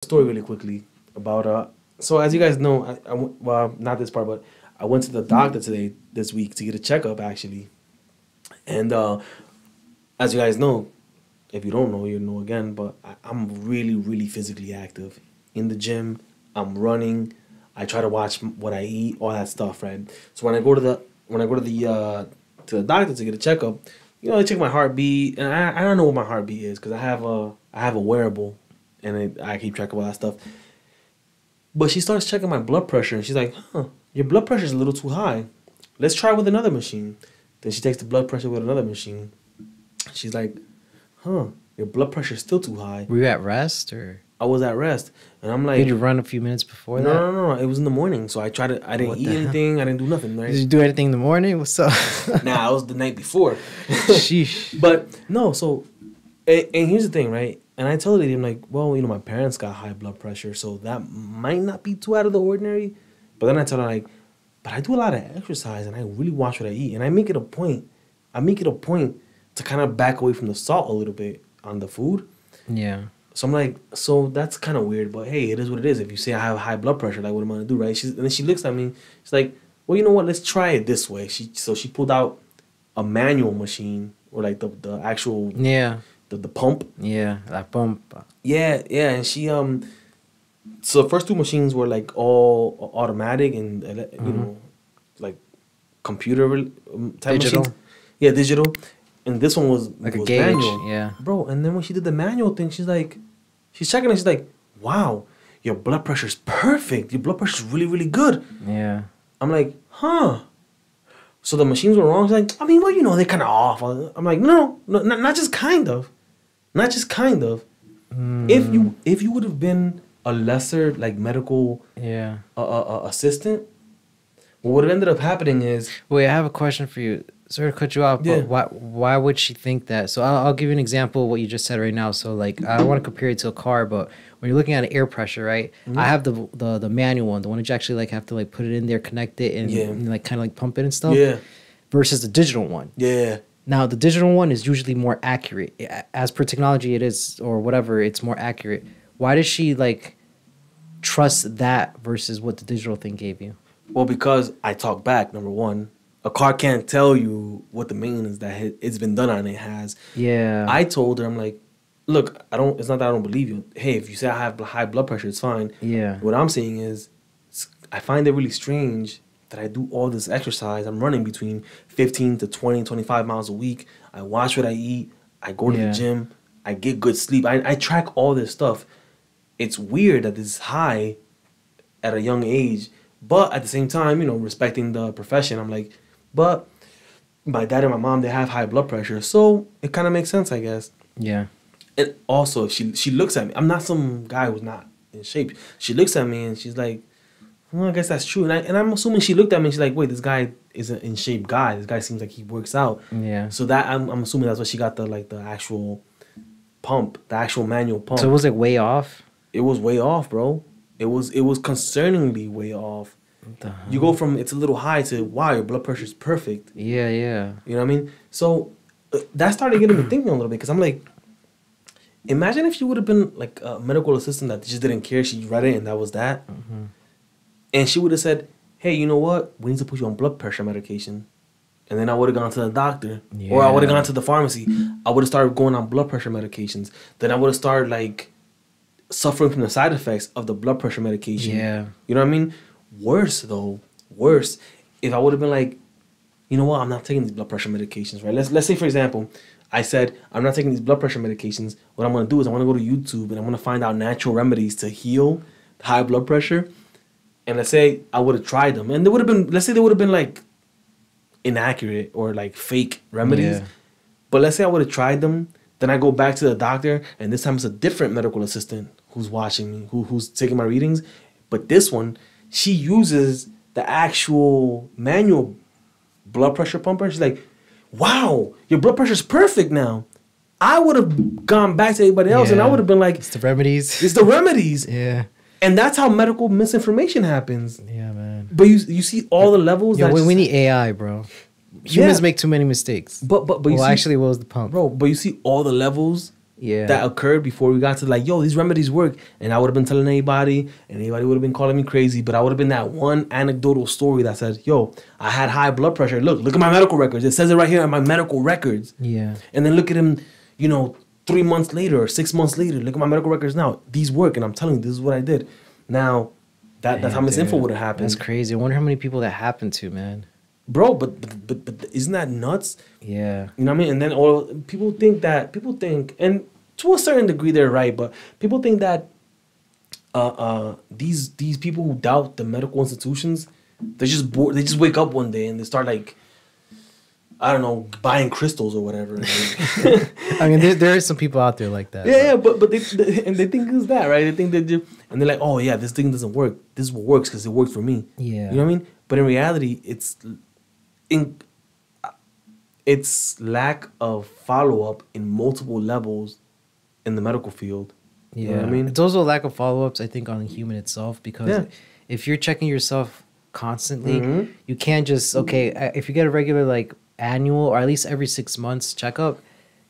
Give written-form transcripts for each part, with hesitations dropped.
story really quickly about so as you guys know, well, not this part, but I went to the doctor today this week to get a checkup actually, and as you guys know, if you don't know, you know again, but I'm really physically active in the gym. I'm running. I try to watch what I eat, all that stuff, right? So when I go to the doctor to get a checkup, they check my heartbeat, and I don't know what my heartbeat is because I have a wearable, and I keep track of all that stuff. But she starts checking my blood pressure, and she's like, "Huh, your blood pressure is a little too high. Let's try with another machine." Then she takes the blood pressure with another machine. She's like, "Huh, your blood pressure is still too high." Were you at rest or? I was at rest, and I'm like, Did you run a few minutes before no, that? no. It was in the morning, so I didn't What eat the hell? anything. I didn't do nothing, right? Did you do anything in the morning? What's up? Nah, it was the night before. Sheesh. But no, so, and here's the thing, right? And I told the lady, I'm like, well, my parents got high blood pressure, so that might not be too out of the ordinary. But then I told her, like, but I do a lot of exercise, and I really watch what I eat, and I make it a point. To kind of back away from the salt a little bit on the food. Yeah. So I'm like, so that's kind of weird, but hey, it is what it is. If you say I have high blood pressure, like, what am I gonna do, right? And then she looks at me. She's like, well, you know what? Let's try it this way. So she pulled out a manual machine, or like the actual the pump. Yeah, that pump. Yeah, and she So the first two machines were like all automatic and like computer type Digital. machines. Yeah, digital. And this one was Like a was gauge, manual. yeah. Bro, and then when she did the manual thing, she's checking it. She's like, wow, your blood pressure's perfect. Your blood pressure's really good. Yeah. I'm like, huh. So the machines were wrong. She's like, I mean, well, they're kind of off. I'm like, no, not just kind of. Not just kind of. If you would have been a lesser like medical assistant, what would have ended up happening is... Wait, I have a question for you. Sorry to cut you off, Yeah. but why would she think that? So I'll give you an example of what you just said right now. So like I don't want to compare it to a car, but when you're looking at an air pressure, right? Mm-hmm. I have the manual one, the one that you actually like have to like put it in there, connect it, and like kind of like pump it and stuff. Yeah. Versus the digital one. Yeah. Now the digital one is usually more accurate. As per technology, it is or whatever, it's more accurate. Why does she like trust that versus what the digital thing gave you? Well, because I talk back, number one. A car can't tell you what the maintenance that it's been done on it has. Yeah. I told her, I'm like, look, it's not that I don't believe you. Hey, if you say I have high blood pressure, it's fine. Yeah. What I'm saying is, I find it really strange that I do all this exercise. I'm running between 15 to 20, 25 miles a week. I watch what I eat. I go to the gym. I get good sleep. I track all this stuff. It's weird that this is high at a young age. But at the same time, respecting the profession, I'm like, but my dad and my mom, they have high blood pressure. So it kind of makes sense, I guess. Yeah. And also, she looks at me. I'm not some guy who's not in shape. She looks at me and she's like, well, I guess that's true. And I'm assuming she looked at me and she's like, wait, this guy is an in shape guy. This guy seems like he works out. Yeah. So that I'm assuming that's what she got the actual pump, the actual manual pump. So it was like way off? It was way off, bro. It was concerningly way off. You go from it's a little high to wow, your blood pressure is perfect. Yeah. You know what I mean? So that started getting me thinking a little bit because I'm like, imagine if she would have been like a medical assistant that just didn't care. She read it and that was that. Mm-hmm. And she would have said, hey, you know what? We need to put you on blood pressure medication. And then I would have gone to the doctor. Yeah. Or I would have gone to the pharmacy. I would have started going on blood pressure medications. Then I would have started like suffering from the side effects of the blood pressure medication. Yeah. You know what I mean? Worse, if I would have been like, you know what, I'm not taking these blood pressure medications, right? Let's say, for example, I said, I'm not taking these blood pressure medications. What I'm going to do is I'm going to go to YouTube and I'm going to find out natural remedies to heal high blood pressure. And let's say I would have tried them. And they would have been like inaccurate or like fake remedies. Yeah. But let's say I would have tried them. Then I go back to the doctor and this time it's a different medical assistant who's watching me, who's taking my readings. But this one, she uses the actual manual blood pressure pumper. She's like, wow, your blood pressure's perfect now. I would have gone back to everybody else and I would have been like, it's the remedies. It's the remedies. Yeah. And that's how medical misinformation happens. Yeah, man. But you see all the levels. Yeah, we need AI, bro. Humans make too many mistakes. But you see, actually, what was the pump? Bro, but you see all the levels Yeah. that occurred before we got to like, yo, these remedies work. And I would have been telling anybody, and anybody would have been calling me crazy. But I would have been that one anecdotal story that said, yo, I had high blood pressure. Look at my medical records. It says it right here in my medical records. Yeah. And then look at him, 3 months later or 6 months later. Look at my medical records now. These work, and I'm telling you, this is what I did. Now, that's how misinfo would have happened. That's crazy. I wonder how many people that happened to, man. Bro, but isn't that nuts? Yeah. You know what I mean? And then all people think, and to a certain degree they're right, but people think that these people who doubt the medical institutions, they're just bored. They just wake up one day and they start like, I don't know, buying crystals or whatever. I mean, there are some people out there like that. Yeah, but they think it's that, right? They think and they're like, oh yeah, this thing doesn't work. This is what works because it worked for me. Yeah. You know what I mean? But in reality, it's lack of follow-up in multiple levels in the medical field. Yeah. You know what I mean? It's also a lack of follow-ups, I think, on the human itself, because if you're checking yourself constantly, you can't just, if you get a regular, like, annual or at least every 6 months checkup,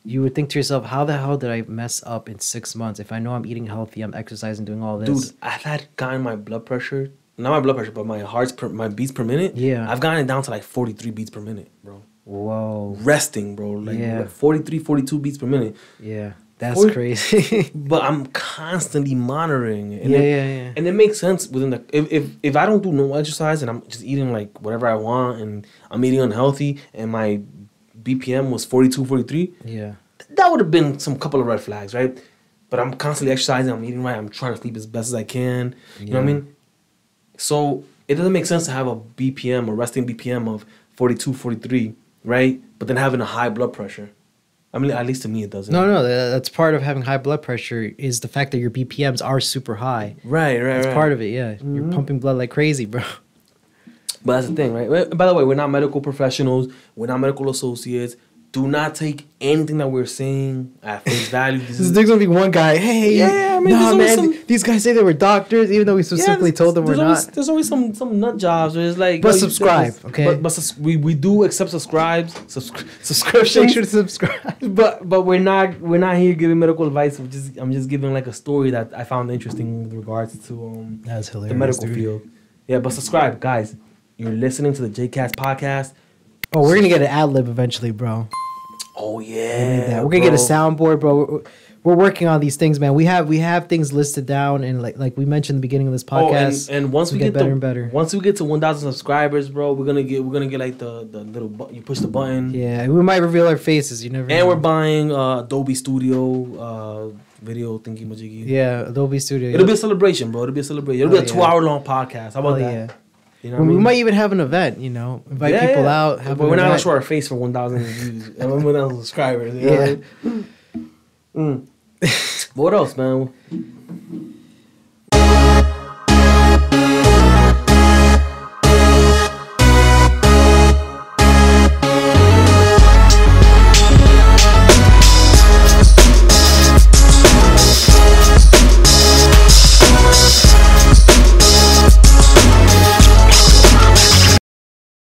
you would think to yourself, how the hell did I mess up in 6 months if I know I'm eating healthy, I'm exercising, doing all this? Dude, I've had gotten my blood pressure, not my blood pressure, but my beats per minute. Yeah. I've gotten it down to like 43 beats per minute, bro. Whoa. Resting, bro. Like 43, 42 beats per minute. Yeah. That's crazy. But I'm constantly monitoring it. And yeah. And it makes sense within the if I don't do no exercise and I'm just eating like whatever I want and I'm eating unhealthy and my BPM was 42, 43. Yeah. That would have been some couple of red flags, right? But I'm constantly exercising, I'm eating right, I'm trying to sleep as best as I can. You know what I mean? So it doesn't make sense to have a BPM, a resting BPM of 42, 43, right? But then having a high blood pressure. I mean, at least to me, it doesn't. No, that's part of having high blood pressure is the fact that your BPMs are super high. Right. That's part of it, yeah. You're pumping blood like crazy, bro. But that's the thing, right? By the way, we're not medical professionals. We're not medical associates. Do not take anything that we're saying at face value. There's gonna be one guy, hey, these guys say they were doctors, even though we specifically told them we're not. There's always some nut jobs where it's like, but subscribe, okay? But we do accept subscription. Make sure to subscribe. But we're not here giving medical advice. I'm just giving like a story that I found interesting with regards to that's hilarious, the medical field. Yeah, but subscribe, guys. You're listening to the JCast podcast. Oh, we're gonna get an ad lib eventually, bro. Oh yeah, we're gonna get a soundboard, bro. We're working on these things, man. We have things listed down, and like we mentioned in the beginning of this podcast. And once we get better and better. Once we get to 1,000 subscribers, bro, we're gonna get like the little button. You push the button. Yeah, we might reveal our faces. You never. And know. we're buying Adobe Studio video thingy majiggy. Yeah, Adobe Studio. It'll be a celebration, bro. It'll be a celebration. It'll be a 2-hour long podcast. How about that? Yeah. You know what I mean? We might even have an event, invite people out. But we're not gonna show our face for 1,000 views and 1,000 subscribers. You know what I mean? But what else, man?